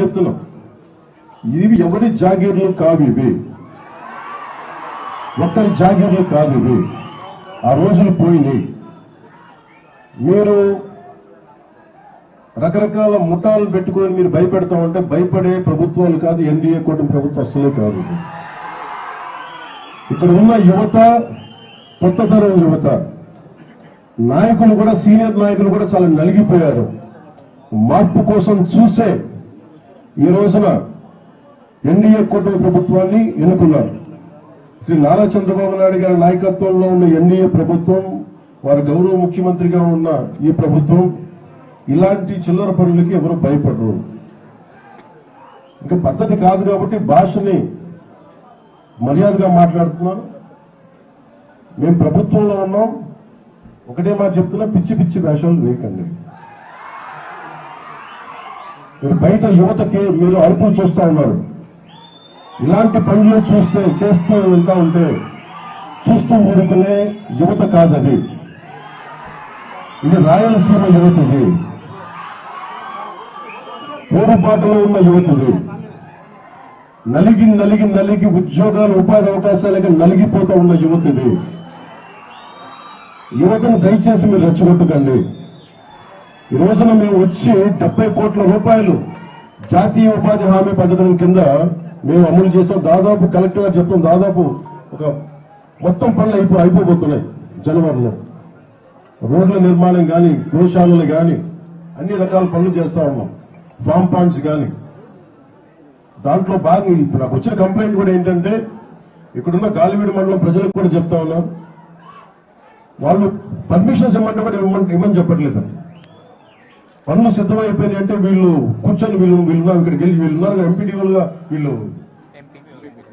చెప్తున్నాం, ఇవి ఎవరి జాగీర్లు కావు, ఇవి ఒక్కరి జాగీర్లు కాదు, ఇవి ఆ రోజులు పోయినాయి. మీరు రకరకాల ముఠాలు పెట్టుకొని మీరు భయపెడతా ఉంటే భయపడే ప్రభుత్వాలు కాదు, ఎన్డీఏ కూటమి ప్రభుత్వం అస్సలే కాదు. ఇక్కడ ఉన్న యువత, కొత్త తరం యువత నాయకులు కూడా, సీనియర్ నాయకులు కూడా చాలా నలిగిపోయారు. మార్పు కోసం చూసే ఈ రోజున ఎన్డీఏ కూటమి ప్రభుత్వాన్ని ఎన్నుకున్నారు. శ్రీ నారా చంద్రబాబు నాయుడు గారి నాయకత్వంలో ఉన్న ఎన్డీఏ ప్రభుత్వం, వారి గౌరవ ముఖ్యమంత్రిగా ఉన్న ఈ ప్రభుత్వం ఇలాంటి చిల్లర పనులకి ఎవరు భయపడరు. ఇంకా పద్ధతి కాదు కాబట్టి భాషని మర్యాదగా మాట్లాడుతున్నాను. మేము ప్రభుత్వంలో ఉన్నాం, ఒకటే మాట చెప్తున్నా, పిచ్చి పిచ్చి వేషాలు వేయకండి. మీరు బయట యువతకి మీరు అరుపులు చూస్తూ ఉన్నారు. ఇలాంటి పనులు చేస్తూ వెళ్తా ఉంటే చూస్తూ ఊరుకునే యువత కాదది. ఇది రాయలసీమ యువత, ఇది పోరుబాటులో ఉన్న యువతది. నలిగి నలిగి నలిగి ఉద్యోగాలు, ఉపాధి అవకాశాలకి నలిగిపోతూ ఉన్న యువతది. యువతను దయచేసి మీరు రెచ్చగొట్టకండి. ఈ రోజున మేము వచ్చి 70 కోట్ల రూపాయలు జాతీయ ఉపాధి హామీ పథకం కింద మేము అమలు చేసాం. దాదాపు కలెక్టర్ గారు చెప్తాం, దాదాపు ఒక మొత్తం పనులు అయిపోబోతున్నాయి జనవరిలో. రోడ్ల నిర్మాణం కానీ, గోశాలలు కానీ అన్ని రకాల పనులు చేస్తా ఉన్నాం. ఫామ్ పాండ్స్ కానీ. దాంట్లో భాగంగా ఇప్పుడు నాకు వచ్చిన కంప్లైంట్ కూడా ఏంటంటే, ఇక్కడున్న గాలివీడు మండలం ప్రజలకు కూడా చెప్తా ఉన్నాం, వాళ్ళు పర్మిషన్స్ ఇవ్వమంటే కూడా ఇవ్వమని చెప్పట్లేదు. పనులు సిద్ధమైపోయినాయి అంటే వీళ్ళు కూర్చొని వీళ్ళు ఇక్కడికి వెళ్ళి వీళ్ళు ఉన్నారు ఎంపీడీఓలుగా, వీళ్ళు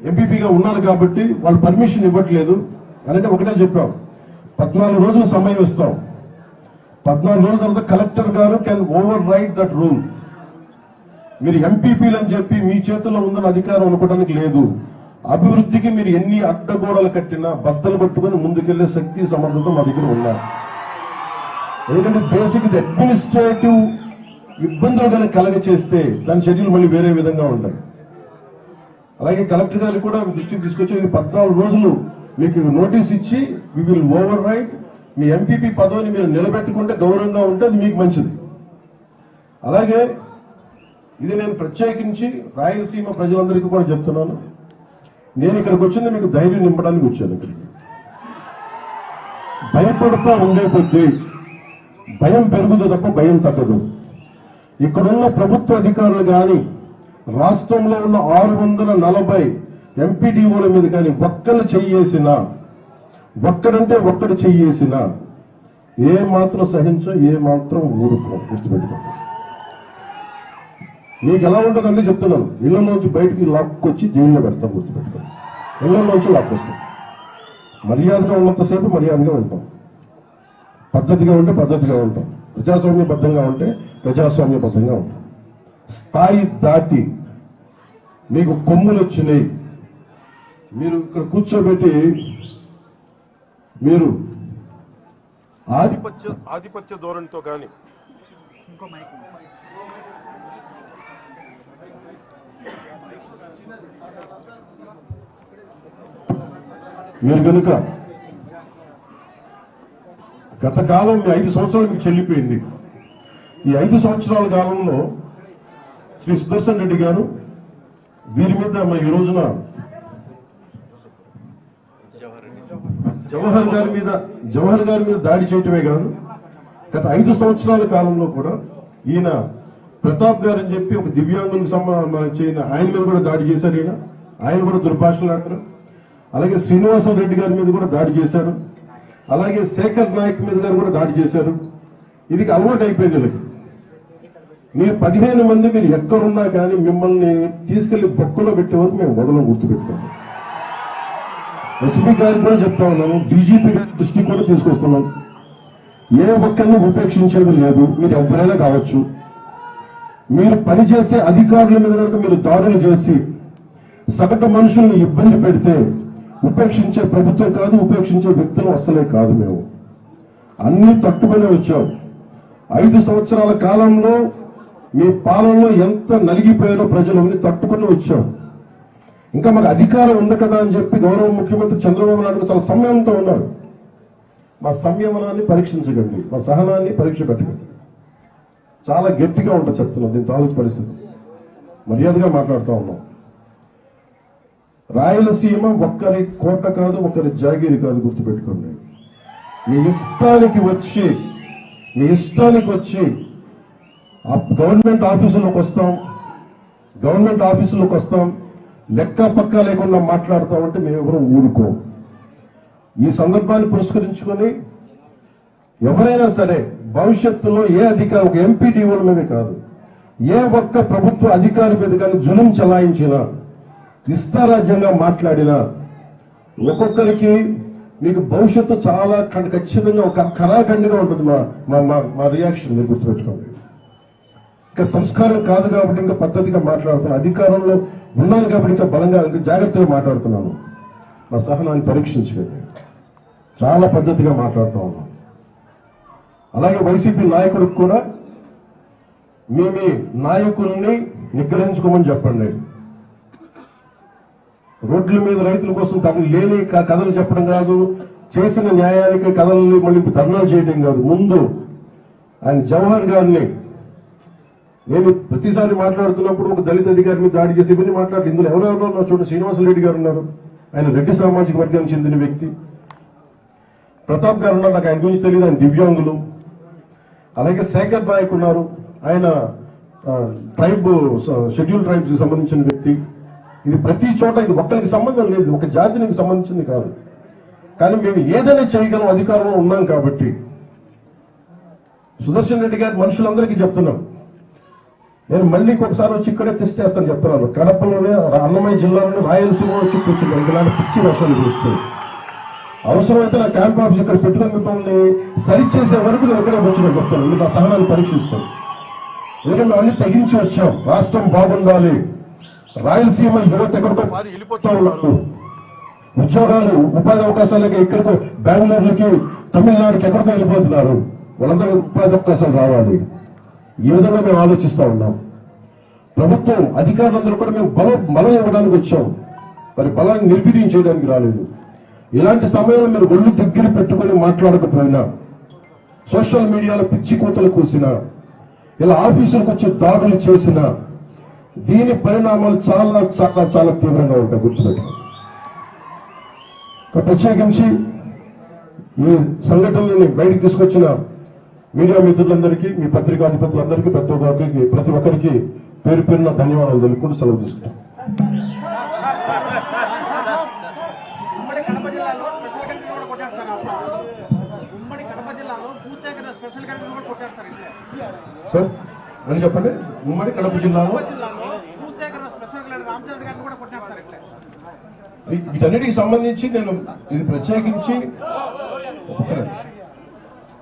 ఎంపీపీగా ఉన్నారు కాబట్టి వాళ్ళు పర్మిషన్ ఇవ్వట్లేదు అంటే ఒకటే చెప్పాం, 14 రోజులు సమయం ఇస్తాం. 14 రోజుల తర్వాత కలెక్టర్ గారు can over right that rule. మీరు ఎంపీపీలు అని చెప్పి మీ చేతుల్లో ఉందని అధికారం అనుకోవడానికి లేదు. అభివృద్ధికి మీరు ఎన్ని అడ్డగోడలు కట్టినా బద్దలు పట్టుకుని ముందుకెళ్లే శక్తి, సమర్థత మా దగ్గర ఉన్నారు. ఎందుకంటే బేసిక్ అడ్మినిస్ట్రేటివ్ ఇబ్బందులు కనుక కలగ చేస్తే దాని చర్యలు మళ్ళీ వేరే విధంగా ఉంటాయి. అలాగే కలెక్టర్ గారికి కూడా దృష్టికి తీసుకొచ్చి 14 రోజులు మీకు నోటీస్ ఇచ్చి వి విల్ ఓవర్ రైట్. మీ ఎంపీపీ పదవిని మీరు నిలబెట్టుకుంటే, గౌరవంగా ఉంటే అది మీకు మంచిది. అలాగే ఇది నేను ప్రత్యేకించి రాయలసీమ ప్రజలందరికీ కూడా చెప్తున్నాను, నేను ఇక్కడికి వచ్చింది మీకు ధైర్యం నింపడానికి వచ్చాను. ఇక్కడికి భయపడుతూ ఉండే కొద్దీ భయం పెరుగుతుంది తప్ప భయం తగ్గదు. ఇక్కడున్న ప్రభుత్వ అధికారులు కానీ, రాష్ట్రంలో ఉన్న 640 ఎంపీడీఓల మీద కానీ ఒక్కరు చెయ్యేసినా, ఒక్కడంటే ఒక్కడు చెయ్యేసినా ఏ మాత్రం సహించో, ఏ మాత్రం ఊరుకో. గుర్తుపెట్టుకోండి. మీకు ఎలా ఉంటుందంటే చెప్తున్నాను, ఇళ్లలోంచి బయటికి లాక్కొచ్చి జైల్లో పెడతాం. గుర్తుపెట్టుకోండి. ఇళ్లలోంచి లాక్కొస్తాం. మర్యాదగా ఉన్నంతసేపు మర్యాదగా ఉంటాం, పద్ధతిగా ఉంటే పద్ధతిగా ఉంటాం, ప్రజాస్వామ్యబద్ధంగా ఉంటే ప్రజాస్వామ్యబద్ధంగా ఉంటాం. స్థాయి దాటి మీకు కొమ్ములు వచ్చినాయి, మీరు ఇక్కడ కూర్చోబెట్టి మీరు ఆధిపత్య ధోరణితో కానీ, మీరు కనుక గత కాలం 5 సంవత్సరాలు మీకు చెల్లిపోయింది. ఈ 5 సంవత్సరాల కాలంలో శ్రీ సుదర్శన్ రెడ్డి గారు వీరి మీద ఈ రోజున జవహర్ గారి మీద దాడి చేయటమే కాదు, గత 5 సంవత్సరాల కాలంలో కూడా ఈయన ప్రతాప్ గారు అని చెప్పి ఒక దివ్యాంగులకు సంబంధించిన ఆయన మీద కూడా దాడి చేశారు. ఆయన కూడా దుర్భాషలు ఆడారు. అలాగే శ్రీనివాస రెడ్డి గారి మీద కూడా దాడి చేశారు. అలాగే శేఖర్ నాయక్ మీద గారు కూడా దాడి చేశారు. ఇది అలవాటు అయిపోయింది వీళ్ళకి. మీరు 15 మంది మీరు ఎక్కడున్నా కానీ మిమ్మల్ని తీసుకెళ్లి బొక్కలో పెట్టే వరకు మేము వదలం. గుర్తుపెట్టుకోండి. ఎస్పీ గారికి కూడా చెప్తా ఉన్నాము, డీజీపీ గారి దృష్టికి కూడా తీసుకొస్తున్నాం. ఏ ఒక్కరిని ఉపేక్షించేది లేదు. మీరు ఎవరైనా కావచ్చు. మీరు పనిచేసే అధికారుల మీద కనుక మీరు దాడులు చేసి సగటు మనుషుల్ని ఇబ్బంది పెడితే ఉపేక్షించే ప్రభుత్వం కాదు, ఉపేక్షించే వ్యక్తులు అస్సలే కాదు. మేము అన్ని తట్టుకునే వచ్చాం. 5 సంవత్సరాల కాలంలో మీ పాలనలో ఎంత నలిగిపోయారో ప్రజలు తట్టుకుని వచ్చాం. ఇంకా మాకు అధికారం ఉంది కదా అని చెప్పి గౌరవ ముఖ్యమంత్రి చంద్రబాబు నాయుడు చాలా సంయమనంతో ఉన్నాడు. మా సంయమనాన్ని పరీక్షించకండి, మా సహనాన్ని పరీక్ష పెట్టకండి. చాలా గట్టిగా ఉంటుంది చెప్తున్నాం. దీని తాలూకు పరిస్థితి మర్యాదగా మాట్లాడుతూ ఉన్నాం. రాయలసీమ ఒక్కరి కోట కాదు, ఒకరి జాగీరి కాదు, గుర్తుపెట్టుకోండి. మీ ఇష్టానికి వచ్చి గవర్నమెంట్ ఆఫీసులోకి వస్తాం, లెక్క పక్క లేకుండా మాట్లాడతామంటే మేము ఎవరూ ఊరుకోం. ఈ సందర్భాన్ని పురస్కరించుకొని ఎవరైనా సరే భవిష్యత్తులో ఏ అధికారి, ఒక ఎంపీడీఓల మీదే కాదు, ఏ ఒక్క ప్రభుత్వ అధికారి మీద కానీ జులుం చలాయించినా, ఇష్టారాజ్యంగా మాట్లాడినా ఒక్కొక్కరికి మీకు భవిష్యత్తు చాలా ఖచ్చితంగా ఒక కరాఖండిగా ఉంటుంది. మా రియాక్షన్ మీరు గుర్తుపెట్టుకోండి. ఇంకా సంస్కారం కాదు కాబట్టి ఇంకా పద్ధతిగా మాట్లాడుతున్నాను. అధికారంలో ఉన్నాను కాబట్టి ఇంకా బలంగా, ఇంకా జాగ్రత్తగా మాట్లాడుతున్నాను. మా సహనాన్ని పరీక్షించుకోండి. చాలా పద్ధతిగా మాట్లాడుతూ ఉన్నాం. అలాగే వైసీపీ నాయకుడికి కూడా మీ నాయకుల్ని నిగ్రహించుకోమని చెప్పండి. రోడ్ల మీద రైతుల కోసం తనకు లేని కథలు చెప్పడం కాదు, చేసిన న్యాయానికి కథల్ని మళ్ళీ ధర్నాలు చేయడం కాదు. ముందు ఆయన జవహర్ గారిని, నేను ప్రతిసారి మాట్లాడుతున్నప్పుడు ఒక దళిత అధికారి మీద దాడి చేసి ఇవన్నీ మాట్లాడి, ఇందులో ఎవరెవరో చూడండి. శ్రీనివాసరెడ్డి గారు ఉన్నారు, ఆయన రెడ్డి సామాజిక వర్గానికి చెందిన వ్యక్తి. ప్రతాప్ గారు ఉన్నారు, నాకు ఆయన గురించి తెలియదు, ఆయన దివ్యాంగులు. అలాగే శేఖర్ నాయక్ ఉన్నారు, ఆయన షెడ్యూల్ ట్రైబ్స్ కి సంబంధించిన వ్యక్తి. ఇది ప్రతి చోట, ఇది ఒక్కరికి సంబంధం లేదు, ఒక జాతికి సంబంధించింది కాదు. కానీ మేము ఏదైనా చేయగలం, అధికారంలో ఉన్నాం కాబట్టి. సుదర్శన్ రెడ్డి గారి మనుషులందరికీ చెప్తున్నాం, నేను మళ్ళీ ఒకసారి వచ్చి ఇక్కడే టెస్ట్ చేస్తాను చెప్తున్నాను. కడపలోనే, అన్నమయ్య జిల్లాలోనే, రాయలసీమలో వచ్చి కూర్చున్నాను. ఇలాంటి పిచ్చి వర్షాలు కురుస్తాయి. అవసరమైతే నా క్యాంప్ ఆఫీస్ ఇక్కడ పెట్టుకుని మిమ్మల్ని సరిచేసే వరకు నేను ఇక్కడే కూర్చుని చెప్తాను. మీకు ఆ సహనాన్ని పరీక్షిస్తాను. ఎందుకంటే అన్ని తెగించి వచ్చాం. రాష్ట్రం బాగుండాలి. రాయలసీమ యువత ఎక్కడికో మారి వెళ్ళిపోతూ ఉన్నారు. ఉద్యోగాలు, ఉపాధి అవకాశాలకి ఎక్కడికో బెంగళూరులకి, తమిళనాడుకి ఎక్కడికో వెళ్ళిపోతున్నారు. వాళ్ళందరికీ ఉపాధి అవకాశాలు రావాలి. ఈ విధంగా మేము ఆలోచిస్తూ ఉన్నాం. ప్రభుత్వం అధికారులందరూ కూడా మేము బలం ఇవ్వడానికి వచ్చాం, మరి బలాన్ని నిర్వీర్యం చేయడానికి రాలేదు. ఇలాంటి సమయంలో మీరు ఒళ్ళు దగ్గర పెట్టుకుని మాట్లాడకపోయినా, సోషల్ మీడియాలో పిచ్చి కూతలు కూసినా, ఇలా ఆఫీసులకు వచ్చి దాడులు చేసినా, దీని పరిణామాలు చాలా చాలా చాలా తీవ్రంగా ఉంటాయి. గుర్తుపెట్టుకోండి. ప్రత్యేకించి ఈ సంఘటనలని బయటకు తీసుకొచ్చిన మీడియా మిత్రులందరికీ, మీ పత్రికాధిపతులందరికీ, ప్రతి ఒక్కరికి పేరు పేరున ధన్యవాదాలు తెలుపుకుంటూ సెలవు తీసుకుంటాం. సార్ అని చెప్పండి. ఉమ్మడి కడప జిల్లాలో వీటన్నిటికి సంబంధించి నేను ఇది ప్రత్యేకించి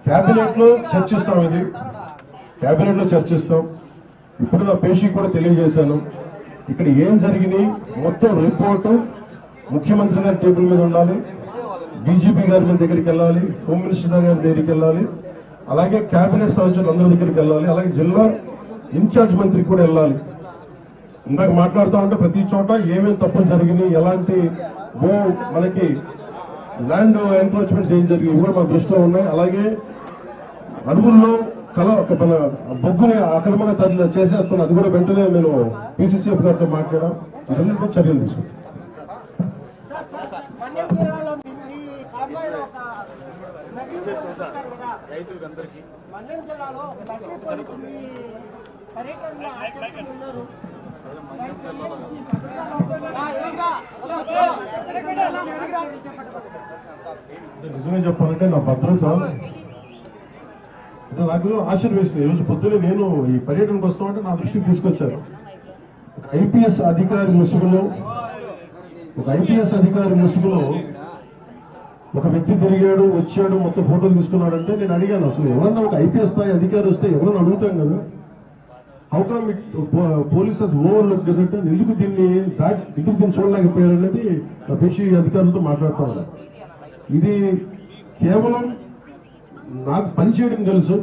కేబినెట్ లో చర్చిస్తాం. ఇది కేబినెట్ లో చర్చిస్తాం. ఇప్పుడు నా పేషీకి కూడా తెలియజేశాను. ఇక్కడ ఏం జరిగినాయి మొత్తం రిపోర్టు ముఖ్యమంత్రి గారి టేబుల్ మీద ఉండాలి, డీజీపీ గారి దగ్గరికి వెళ్ళాలి, హోమ్ మినిస్టర్ గారి దగ్గరికి వెళ్ళాలి, అలాగే కేబినెట్ సదస్సులు అందరి దగ్గరికి వెళ్ళాలి, అలాగే జిల్లా ఇన్ఛార్జ్ మంత్రికి కూడా వెళ్ళాలి. ఇందాక మాట్లాడుతూ ఉంటే ప్రతి చోట ఏమేమి తప్పులు జరిగినాయి, ఎలాంటి మనకి ల్యాండ్ ఎన్క్రోచ్మెంట్స్ ఏం జరిగింది కూడా మా దృష్టిలో ఉన్నాయి. అలాగే అడవుల్లో మన బొగ్గుని అక్రమంగా చేసేస్తాను, అది కూడా వెంటనే నేను పీసీసీఎఫ్ గారితో మాట్లాడాం. ఇవన్నీ చర్యలు తీసుకుంటాం. నిజమే చెప్పాలంటే నా భద్రత నాకు ఆశీర్వేసింది. ఈరోజు పొద్దునే నేను ఈ పర్యటనకు వస్తామంటే నా దృష్టికి తీసుకొచ్చారు. ఒక ఐపీఎస్ అధికారి ముసుగులో ఒక వ్యక్తి తిరిగాడు, వచ్చాడు, మొత్తం ఫోటోలు తీసుకున్నాడంటే నేను అడిగాను, అసలు ఎవరన్నా ఒక ఐపీఎస్ స్థాయి అధికారి వస్తే ఎవరన్నా అడుగుతాం కదా, హౌ కమ్ పోలీసెస్ ఓవర్లుక్ అంటే ఎందుకు దీన్ని చూడలేకపోయారు అనేది నా పేషీ అధికారులతో మాట్లాడుతూ ఉన్నారు. ఇది కేవలం నాకు పనిచేయడం తెలుసు,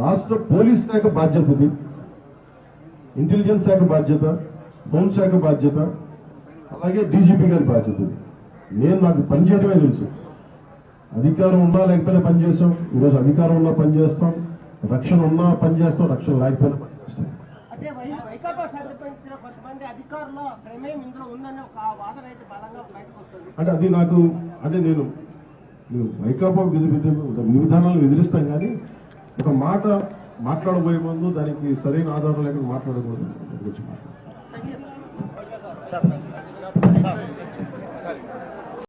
రాష్ట్ర పోలీస్ శాఖ బాధ్యత ఇది. ఇంటెలిజెన్స్ శాఖ బాధ్యత, హోంశాఖ బాధ్యత, అలాగే డీజీపీ గారి బాధ్యత. నేను నాకు పనిచేయడమే తెలుసు. అధికారం ఉన్నా లేకపోయినా పనిచేస్తాం. ఈరోజు అధికారం ఉన్నా పనిచేస్తాం, రక్షణ ఉన్నా పనిచేస్తాం, రక్షణ లేకపోయినా పనిచేస్తాం. అంటే వైకాపా సంబంధించిన కొంతమంది అధికారుల ప్రమేయం ఇందులో ఉందన్న ఒక వాదన అయితే బలంగా బయటకు వస్తుంది. అంటే అది నాకు అంటే నేను వైకాపా విధి విధానాలను ఎదిరిస్తాం, కానీ ఒక మాట మాట్లాడబోయే ముందు దానికి సరైన ఆధారం లేకుండా మాట్లాడకూడదు.